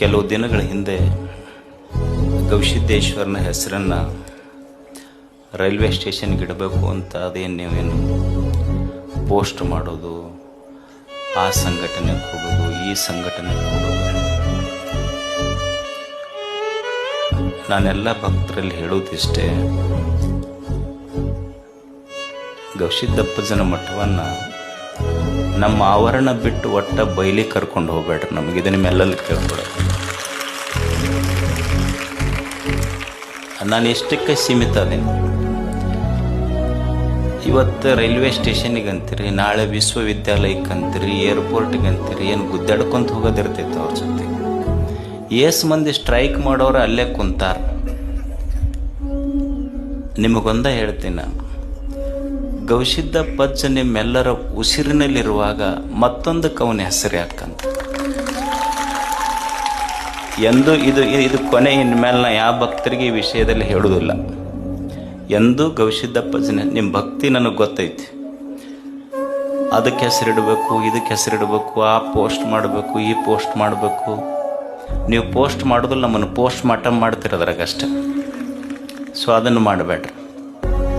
ಕೆಲವು ದಿನಗಳ ಹಿಂದೆ ಗವಿಸಿದ್ದೇಶ್ವರನ ಹೆಸರನ್ನು ರೈಲ್ವೆ ಸ್ಟೇಷನ್ಗೆ ಇಡಬೇಕು ಅಂತ ಅದೇನು ನೀವೇನು ಪೋಸ್ಟ್ ಮಾಡೋದು, ಆ ಸಂಘಟನೆ ಕೊಡೋದು, ಈ ಸಂಘಟನೆ ಕೊಡೋದು. ನಾನೆಲ್ಲ ಭಕ್ತರಲ್ಲಿ ಹೇಳೋದಿಷ್ಟೇ, ಗವಿಸಿದ್ದಪ್ಪಜ್ಜನ ಮಠವನ್ನು ನಮ್ಮ ಆವರಣ ಬಿಟ್ಟು ಒಟ್ಟ ಬೈಲಿ ಕರ್ಕೊಂಡು ಹೋಗ್ಬೇಡ್ರಿ. ನಮಗಿದೆ ನಿಮ್ಮೆಲ್ಲಲ್ಲಿ ಕೇಳ್ಕೊಡೋದು. ನಾನು ಎಷ್ಟಕ್ಕೆ ಸೀಮಿತ ಅದೇನು. ಇವತ್ತು ರೈಲ್ವೆ ಸ್ಟೇಷನಿಗೆ ಅಂತೀರಿ, ನಾಳೆ ವಿಶ್ವವಿದ್ಯಾಲಯಕ್ಕೆ ಅಂತೀರಿ, ಏರ್ಪೋರ್ಟ್ಗೆ ಅಂತೀರಿ, ಏನು ಗುದ್ದಾಡ್ಕೊಂತ ಹೋಗೋದಿರ್ತೈತೆ ಅವ್ರ ಜೊತೆ. ಏಸು ಮಂದಿ ಸ್ಟ್ರೈಕ್ ಮಾಡೋರು ಅಲ್ಲೇ ಕುಂತಾರ. ನಿಮಗೊಂದ ಹೇಳ್ತೀನಿ ನಾನು, ಗವಿಸಿದ್ದಪ್ಪಜ್ಜ ನಿಮ್ಮೆಲ್ಲರ ಉಸಿರಿನಲ್ಲಿರುವಾಗ ಮತ್ತೊಂದಕ್ಕೆ ಅವನ ಹೆಸರು ಯಾಕಂತ. ಎಂದು ಇದು ಕೊನೆ. ಇನ್ಮೇಲೆ ನಾ ಯಾವ ಭಕ್ತರಿಗೆ ಈ ವಿಷಯದಲ್ಲಿ ಹೇಳೋದಿಲ್ಲ. ಎಂದೂ ಗವಿಸಿದ್ದಪ್ಪಜ್ಜನ ನಿಮ್ಮ ಭಕ್ತಿ ನನಗೆ ಗೊತ್ತೈತಿ. ಅದಕ್ಕೆ ಹೆಸರಿಡಬೇಕು, ಇದಕ್ಕೆ ಹೆಸರಿಡಬೇಕು, ಆ ಪೋಸ್ಟ್ ಮಾಡಬೇಕು, ಈ ಪೋಸ್ಟ್ ಮಾಡಬೇಕು. ನೀವು ಪೋಸ್ಟ್ ಮಾಡೋದಿಲ್ಲ, ನಮ್ಮನ್ನು ಪೋಸ್ಟ್ ಮಾರ್ಟಮ್ ಮಾಡ್ತಿರೋದ್ರಾಗಷ್ಟೆ. ಸೊ ಅದನ್ನು ಮಾಡಬೇಡ್ರಿ.